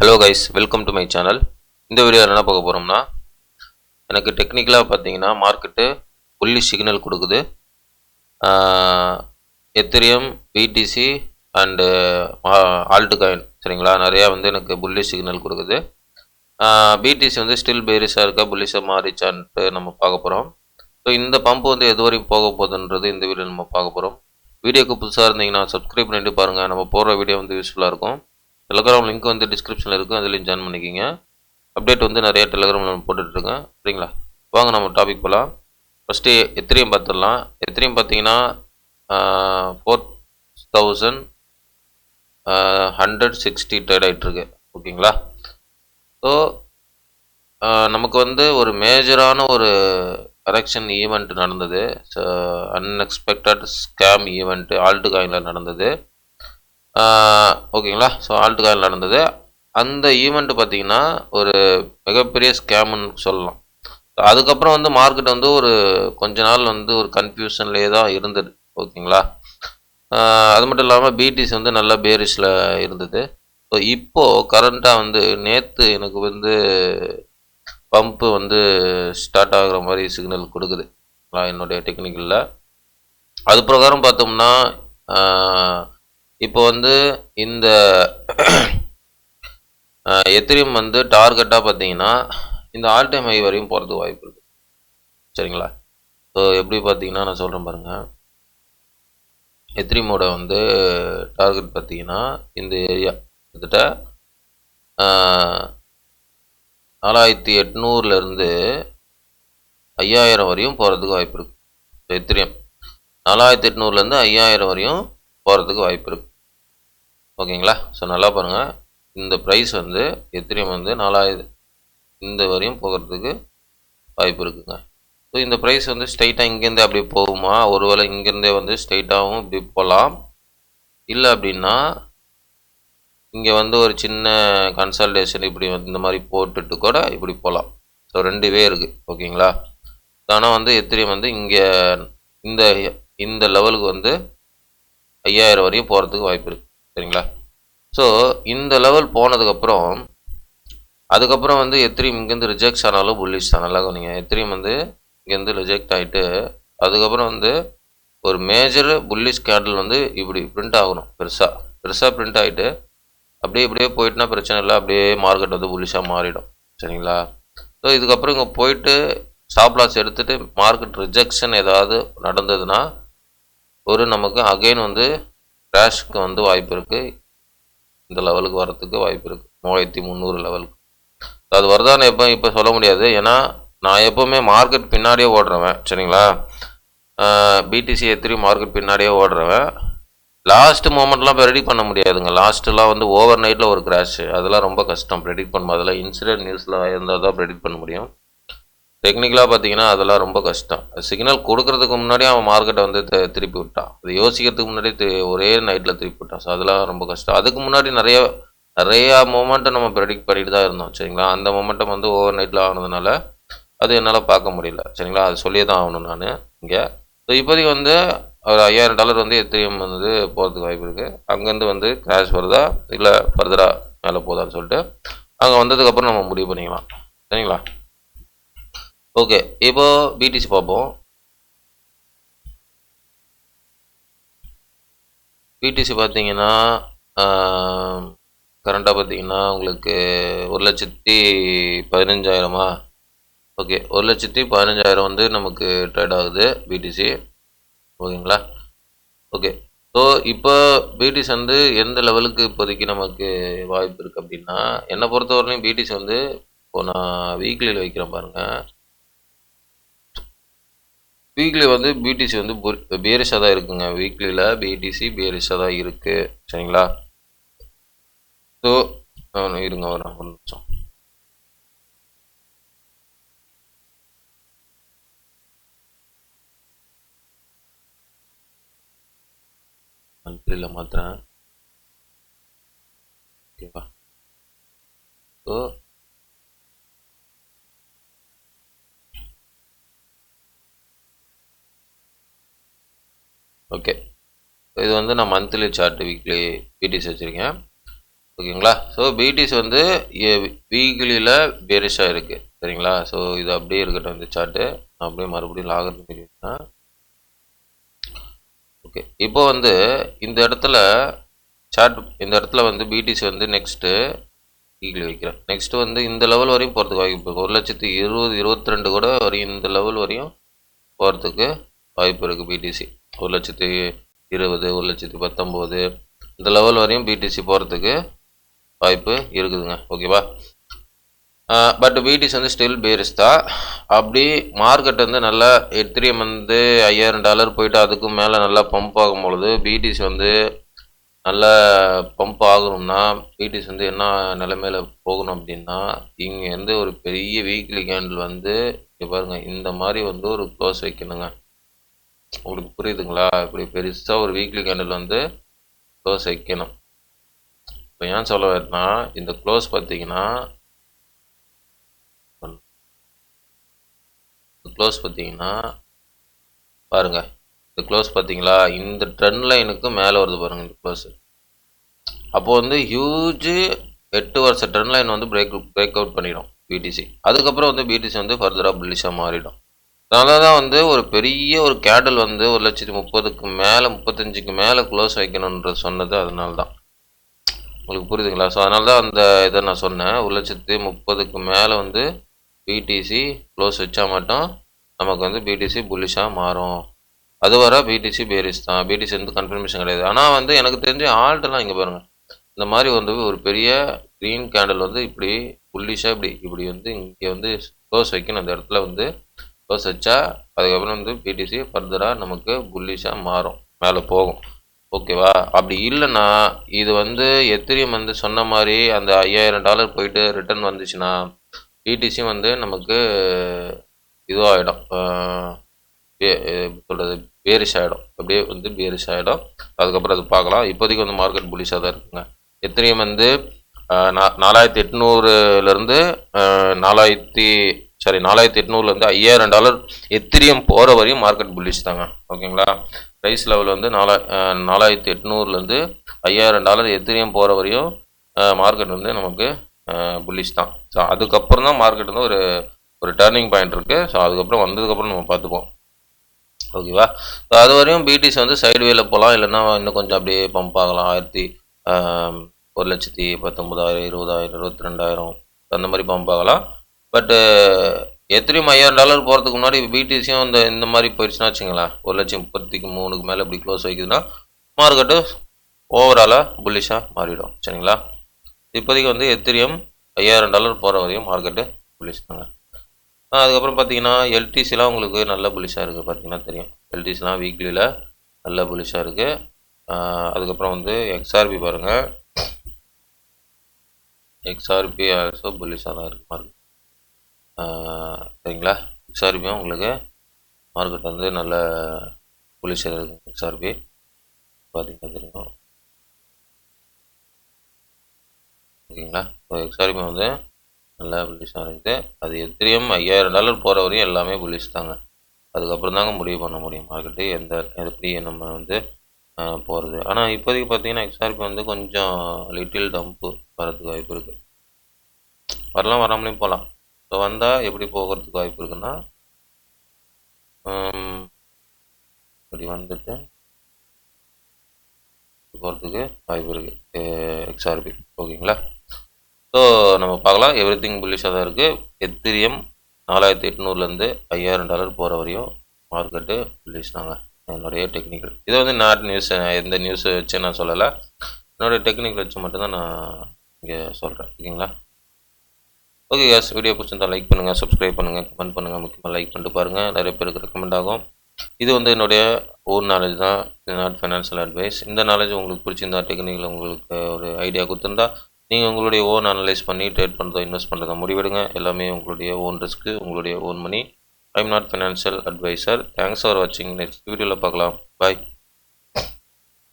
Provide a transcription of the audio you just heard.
Hello guys, welcome to my channel. இந்த வீடியோவில் என்ன பார்க்க போகிறோம்னா, எனக்கு டெக்னிக்கலாக பார்த்தீங்கன்னா மார்க்கெட்டு புல்லி சிக்னல் கொடுக்குது. Ethereum, BTC and altcoin சரிங்களா, நிறையா வந்து எனக்கு புல்லி சிக்னல் கொடுக்குது. பிடிசி வந்து ஸ்டில் பேரிஸாக இருக்கா, புல்லிஷாக மாறிச்சான்ட்டு நம்ம பார்க்க போகிறோம். ஸோ இந்த பம்ப் வந்து எது வரைக்கும் போக போகுதுன்றது இந்த வீடியோ நம்ம பார்க்க போகிறோம். வீடியோக்கு புதுசாக இருந்தீங்கன்னா சப்ஸ்கிரைப் பண்ணிட்டு பாருங்கள். நம்ம போகிற வீடியோ வந்து யூஸ்ஃபுல்லாக இருக்கும். டெலகிராம் லிங்க் வந்து டிஸ்கிரிப்ஷனில் இருக்குது, அதுலேயும் ஜாயின் பண்ணிக்கிங்க. அப்டேட் வந்து நிறைய டெலகிராமில் நம்ம போட்டுட்ருக்கேன் சரிங்களா. வாங்க நம்ம டாபிக் போகலாம். ஃபஸ்ட்டு எத்திரியம் பார்த்துடலாம். எத்திரியம் பார்த்தீங்கன்னா 4160 ட்ரேட் ஆகிட்டுருக்கு ஓகேங்களா. ஸோ நமக்கு வந்து ஒரு மேஜரான ஒரு கரெக்ஷன் ஈவெண்ட் நடந்தது. So unexpected scam event alt காயினில் நடந்தது ஓகேங்களா. ஸோ ஆல்ட் காயில் நடந்தது. அந்த ஈவெண்ட் பார்த்தீங்கன்னா ஒரு மிகப்பெரிய ஸ்கேம்னு சொல்லலாம். அதுக்கப்புறம் வந்து மார்க்கெட் வந்து ஒரு கொஞ்ச நாள் வந்து ஒரு கன்ஃபியூஷன்லேயே தான் இருந்தது ஓகேங்களா. அது மட்டும் இல்லாமல் பிடிசி வந்து நல்லா பேரிஷில் இருந்தது. ஸோ இப்போது கரண்ட்டாக வந்து நேற்று எனக்கு வந்து பம்ப்பு வந்து ஸ்டார்ட் ஆகுற மாதிரி சிக்னல் கொடுக்குது என்னுடைய டெக்னிக்கலில். அது பிரகாரம் பார்த்தோம்னா இப்போ வந்து இந்த எத்திரியம் வந்து டார்கெட்டாக பார்த்தீங்கன்னா இந்த ஆல் டைம் ஹை வரையும் போகிறதுக்கு வாய்ப்பு இருக்குது சரிங்களா. ஸோ எப்படி பார்த்தீங்கன்னா நான் சொல்கிறேன் பாருங்கள். எத்திரியமோட வந்து டார்கெட் பார்த்தீங்கன்னா இந்த ஏரியா கிட்டத்தட்ட 4800 5000 வரையும் போகிறதுக்கு வாய்ப்பு இருக்குது. எத்திரியம் 4800 5000 வரையும் போகிறதுக்கு வாய்ப்பு இருக்குது ஓகேங்களா. ஸோ நல்லா பாருங்கள், இந்த ப்ரைஸ் வந்து எத்திரியம் வந்து 4000 இந்த வரையும் போகிறதுக்கு வாய்ப்பு இருக்குங்க. ஸோ இந்த ப்ரைஸ் வந்து ஸ்ட்ரைட்டாக இங்கேருந்தே அப்படி போகுமா, ஒருவேளை இங்கேருந்தே வந்து ஸ்ட்ரைட்டாகவும் இப்படி போகலாம். இல்லை அப்படின்னா இங்கே வந்து ஒரு சின்ன கன்சல்டேஷன் இப்படி வந்து இந்த மாதிரி போட்டுட்டு கூட இப்படி போகலாம். ஸோ 2 வே இருக்குது ஓகேங்களா. ஆனால் வந்து எத்திரியம் வந்து இங்கே இந்த இந்த லெவலுக்கு வந்து 5000 வரையும் போகிறதுக்கு வாய்ப்பு இருக்குது சரிங்களா. ஸோ இந்த லெவல் போனதுக்கப்புறம் அதுக்கப்புறம் வந்து எத்திரியம் இங்கேருந்து ரிஜெக்ட் ஆனாலும் புல்லிஷ் தான். நல்லா கவனிங்க, எத்திரியம் வந்து இங்கேருந்து ரிஜெக்ட் ஆகிட்டு அதுக்கப்புறம் வந்து ஒரு மேஜர் புல்லிஷ் கேண்டில் வந்து இப்படி பிரிண்ட் ஆகணும், பெருசாக பிரிண்ட் ஆகிட்டு அப்படியே போயிட்டுனா பிரச்சனை இல்லை, அப்படியே மார்க்கெட் வந்து புல்லிஷாக மாறிடும் சரிங்களா. ஸோ இதுக்கப்புறம் இங்கே போயிட்டு ஸ்டாப் லாஸ் எடுத்துகிட்டு மார்க்கெட் ரிஜெக்ஷன் ஏதாவது நடந்ததுன்னா ஒரு நமக்கு அகெயின் வந்து கிராஷ்க்கு வந்து வாய்ப்பு இருக்குது. இந்த லெவலுக்கு வரத்துக்கு வாய்ப்பு இருக்குது 3300 லெவலுக்கு. அது வருதான்னு இப்போ சொல்ல முடியாது, ஏன்னா நான் எப்போவுமே மார்க்கெட் பின்னாடியே ஓடுறவன் சரிங்களா. பிடிசி எத்திரியம் மார்க்கெட் பின்னாடியே ஓடுறவன். லாஸ்ட் மூமெண்ட்லாம் ப்ரெடிக்ட் பண்ண முடியாதுங்க. லாஸ்ட்டுலாம் வந்து ஓவர் நைட்டில் ஒரு கிராஷ், அதெல்லாம் ரொம்ப கஷ்டம் ப்ரெடிக்ட் பண்ணும். அதெல்லாம் இன்சிடென்ட் நியூஸில் இருந்தால் தான் ப்ரெடிக்ட் பண்ண முடியும். டெக்னிக்கலாக பார்த்தீங்கன்னா அதெல்லாம் ரொம்ப கஷ்டம். சிக்னல் கொடுக்கறதுக்கு முன்னாடியே அவன் மார்க்கெட்டை வந்து திருப்பி விட்டான். அது யோசிக்கிறதுக்கு முன்னாடி ஒரே நைட்டில் திருப்பி விட்டான். ஸோ அதெல்லாம் ரொம்ப கஷ்டம். அதுக்கு முன்னாடி நிறையா மூமெண்ட்டை நம்ம ப்ரெடிக்ட் பண்ணிட்டு தான் இருந்தோம் சரிங்களா. அந்த மூமெண்டம் வந்து ஓவர் நைட்டில் ஆனதுனால அது என்னால் பார்க்க முடியல சரிங்களா. அது சொல்லியே தான் ஆகணும் நான் இங்கே. ஸோ இப்போதைக்கு வந்து ஒரு $5000 வந்து எத்திரியம் வந்து போகிறதுக்கு வாய்ப்பு இருக்குது. அங்கேருந்து வந்து கிராஷ் வருதா இல்லை ஃபர்தராக மேலே போதான்னு சொல்லிட்டு அங்கே வந்ததுக்கப்புறம் நம்ம முடிவு பண்ணிக்கலாம் சரிங்களா. ஓகே, இப்போ பிடிசி பார்ப்போம். பிடிசி பார்த்தீங்கன்னா கரண்ட்டாக பார்த்தீங்கன்னா உங்களுக்கு 1,15,000 ஓகே, 1,15,000 வந்து நமக்கு ட்ரேட் ஆகுது பிடிசி ஓகேங்களா. ஓகே, ஸோ இப்போ பிடிசி வந்து எந்த லெவலுக்கு இப்போதைக்கு நமக்கு வாய்ப்பு இருக்குது அப்படின்னா, என்னை பொறுத்தவரையிலும் பிடிசி வந்து இப்போ நான் வீக்லியில் வைக்கிறேன் பாருங்கள். வீக்லி வந்து பிடிசி வந்து பேரிஷாக தான் இருக்குங்க. வீக்லியில் பிடிசி பேரிஷாக தான் இருக்குது சரிங்களா. ஸோ இருங்க ஒரு நிமிஷம். மந்த்லியில் மாத்திரேன் ஓகேவா. ஸோ ஓகே, இது வந்து நான் மந்த்லி சார்ட் வீக்லி பிடிசி வச்சுருக்கேன் ஓகேங்களா. ஸோ பிடிசி வந்து வீக்லியில் பேரிஷாக இருக்குது சரிங்களா. ஸோ இது அப்படியே இருக்கட்டும் இந்த சார்ட்டு. நான் அப்படியே மறுபடியும் லாகர்தம் பண்ணிட்டேன். ஓகே, இப்போ வந்து இந்த இடத்துல சார்ட், இந்த இடத்துல வந்து பிடிசி வந்து நெக்ஸ்ட்டு வீக்லி வைக்கிறேன். நெக்ஸ்ட் வந்து இந்த லெவல் வரையும் போகிறதுக்கு வாய்ப்பு இருக்குது. 1,20,20 22 கூட வரையும் இந்த லெவல் வரையும் போகிறதுக்கு வாய்ப்பு இருக்குது பிடிசி. 1,20,20 1,19,000 இந்த லெவல் வரையும் பிடிசி போகிறதுக்கு வாய்ப்பு இருக்குதுங்க. ஓகேவா. பட் பிடிசி வந்து ஸ்டில் பேரிஸ் தான். அப்படி மார்க்கெட் வந்து நல்லா எத்திரியம் வந்து $5,000 போயிட்டு அதுக்கும் மேலே நல்லா பம்ப் ஆகும் பொழுது பிடிசி வந்து நல்லா பம்ப் ஆகணும்னா பிடிசி வந்து என்ன நிலைமையில போகணும் அப்படின்னா, இங்கே வந்து ஒரு பெரிய வீக்லி கேண்டில் வந்து இங்கே பாருங்க இந்த மாதிரி வந்து ஒரு க்ளோஸ் வைக்கணுங்க. உங்களுக்கு புரியுதுங்களா. இப்படி பெருசாக ஒரு வீக்லி கேண்டில் வந்து க்ளோஸ் வைக்கணும். இப்போ ஏன் சொல்ல வரேன்னா, இந்த க்ளோஸ் பார்த்தீங்கன்னா பாருங்க, இந்த க்ளோஸ் பார்த்தீங்களா, இந்த ட்ரெண்ட் லைனுக்கு மேலே வருது பாருங்க இந்த க்ளோஸ். அப்போ வந்து ஹியூஜ் 8 வருஷ ட்ரெண்ட் லைன் வந்து பிரேக் அவுட் பண்ணிடும் பிடிசி. அதுக்கப்புறம் வந்து பிடிசி வந்து ஃபர்தராக புல்லிஷாக மாறிடும். அதனால தான் வந்து ஒரு பெரிய ஒரு கேண்டில் வந்து 1,30,000க்கு மேலே 35க்கு மேலே க்ளோஸ் வைக்கணுன்ற சொன்னது அதனால தான். உங்களுக்கு புரியுதுங்களா. ஸோ அதனால தான் அந்த இதை நான் சொன்னேன். 1,30,000க்கு மேலே வந்து பிடிசி க்ளோஸ் வச்சா மட்டும் நமக்கு வந்து பிடிசி புல்லிஷாக மாறும். அது வர பிடிசி பேரிஸ் தான். பிடிசி வந்து கன்ஃபர்மேஷன் கிடையாது. ஆனால் வந்து எனக்கு தெரிஞ்ச ஆல்ட்டெல்லாம் இங்கே பாருங்கள் இந்த மாதிரி வந்து ஒரு பெரிய க்ரீன் கேண்டில் வந்து இப்படி புல்லிஷாக இப்படி வந்து இங்கே வந்து க்ளோஸ் வைக்கணும். அந்த இடத்துல வந்து க்ளோஸ் வச்சா அதுக்கப்புறம் வந்து பிடிசி ஃபர்தராக நமக்கு புல்லிஷாக மாறும், மேலே போகும். ஓகேவா. அப்படி இல்லைன்னா இது வந்து எத்திரியம் வந்து சொன்ன மாதிரி அந்த $5,000 போயிட்டு ரிட்டர்ன் வந்துச்சுன்னா பிடிசி வந்து நமக்கு இதுவாகிடும், சொல்கிறது பேரிஷ் ஆகிடும். அப்படியே வந்து பேரிஷ் ஆகிடும். அதுக்கப்புறம் அது பார்க்கலாம். இப்போதைக்கு வந்து மார்க்கெட் புல்லிஷாக தான் இருக்குங்க. எத்திரியம் வந்து 4,800லேருந்து 4,800லேருந்து $5,000 எத்திரியம் போகிற வரையும் மார்க்கெட் புல்லிஷ் தாங்க. ஓகேங்களா. ப்ரைஸ் லெவல் வந்து 4,800லேருந்து $5,000 எத்திரியம் போகிற வரையும் மார்க்கெட் வந்து நமக்கு புல்லிஷ் தான். ஸோ அதுக்கப்புறம் தான் மார்க்கெட் வந்து ஒரு டர்னிங் பாயிண்ட் இருக்குது. ஸோ அதுக்கப்புறம் வந்ததுக்கப்புறம் நம்ம பார்த்துப்போம். ஓகேவா. ஸோ அது வரையும் பிடிசி வந்து சைடு வேல போகலாம், இல்லைன்னா இன்னும் கொஞ்சம் அப்படியே பம்ப் ஆகலாம். 1,19,000 20,000 22,000 அந்த மாதிரி பம்ப் ஆகலாம். பட்டு எத்திரியும் $5,000 போகிறதுக்கு முன்னாடி பிடிசியும் இந்த மாதிரி போயிடுச்சுன்னா வச்சுங்களேன், 1,33,000க்கு மேலே இப்படி க்ளோஸ் வைக்குதுன்னா மார்க்கெட்டு ஓவராலாக புல்லிஷாக மாறிடும். சரிங்களா. இப்போதைக்கு வந்து எத்திரியம் $5,000 போகிற வரையும் மார்க்கெட்டு புல்லிஷ் தாங்க. அதுக்கப்புறம் பார்த்தீங்கன்னா எல்டிசிலாம் உங்களுக்கு நல்ல புல்லிஷாக இருக்குது. பார்த்தீங்கன்னா தெரியும், எல்டிசிலாம் வீக்லியில் நல்ல புல்லிஷாக இருக்குது. அதுக்கப்புறம் வந்து எக்ஸ்ஆர்பி பாருங்கள், எக்ஸ்ஆர்பி ஆல்சோ புல்லிஷாக தான் இருக்குது மார்க்கெட். சரிங்களா. எக்ஸ்ஆர்பியும் உங்களுக்கு மார்க்கெட் வந்து நல்ல புல்லிஷாக இருக்குது. எக்ஸ்ஆர்பி பார்த்தீங்கன்னா தெரியும். ஓகேங்களா. ஸோ எக்ஸ்ஆர்பி வந்து நல்லா புல்லிஷாக இருக்குது. அது எத்திரியம் $5,000 போகிற வரையும் எல்லாமே புல்லிஷ் தாங்க. அதுக்கப்புறம் தாங்க முடிவு பண்ண முடியும் மார்க்கெட்டு எப்படி நம்ம வந்து போகிறது. ஆனால் இப்போதைக்கு பார்த்தீங்கன்னா எக்ஸ்ஆர்பி வந்து கொஞ்சம் லிட்டில் டம்ப்பு வரதுக்கு வாய்ப்பு இருக்குது. வரலாம், வராமலையும் போகலாம். ஸோ வந்தால் எப்படி போகிறதுக்கு வாய்ப்பு இருக்குன்னா, இப்படி வந்துட்டு போகிறதுக்கு வாய்ப்பு இருக்குது எக்ஸ்ஆர்பி. ஓகேங்களா. ஸோ நம்ம பார்க்கலாம். எவ்ரிதிங் புல்லிஷாக தான் இருக்குது. எத்திரியம் 4,800லேருந்து $5,000 போகிற வரையும் மார்க்கெட்டு புல்லிஷ் தாங்க. என்னுடைய டெக்னிக்கல் இதை வந்து நாட் நியூஸ், எந்த நியூஸ் வச்சு நான் சொல்லலை, என்னுடைய டெக்னிக்கல் வச்சு மட்டும்தான் நான் இங்கே சொல்கிறேன். ஓகேங்களா. ஓகே கேஸ், வீடியோ பிடிச்சிருந்தா லைக் பண்ணுங்கள், சப்ஸ்கிரைப் பண்ணுங்கள், கமெண்ட் பண்ணுங்கள். முக்கியமாக லைக் பண்ணிட்டு பாருங்கள், நிறைய பேருக்கு ரெக்கமெண்ட் ஆகும். இது வந்து என்னுடைய ஓன் நாலேஜ் தான், நாட் ஃபைனான்ஷியல் அட்வைஸ். இந்த நாலேஜ் உங்களுக்கு பிடிச்சிருந்தா, டெக்னிக்கல் உங்களுக்கு ஒரு ஐடியா கொடுத்துருந்தா நீங்கள் உங்களுடைய ஓன் அனலைஸ் பண்ணி ட்ரேட் பண்ணுறதோ இன்வெஸ்ட் பண்ணுறதோ முடிவெடுங்க. எல்லாமே உங்களுடைய ஓன் ரிஸ்க்கு, உங்களுடைய own money. I am not financial advisor. Thanks for வாட்சிங். நெக்ஸ்ட் வீடியோவில் பார்க்கலாம். பாய்.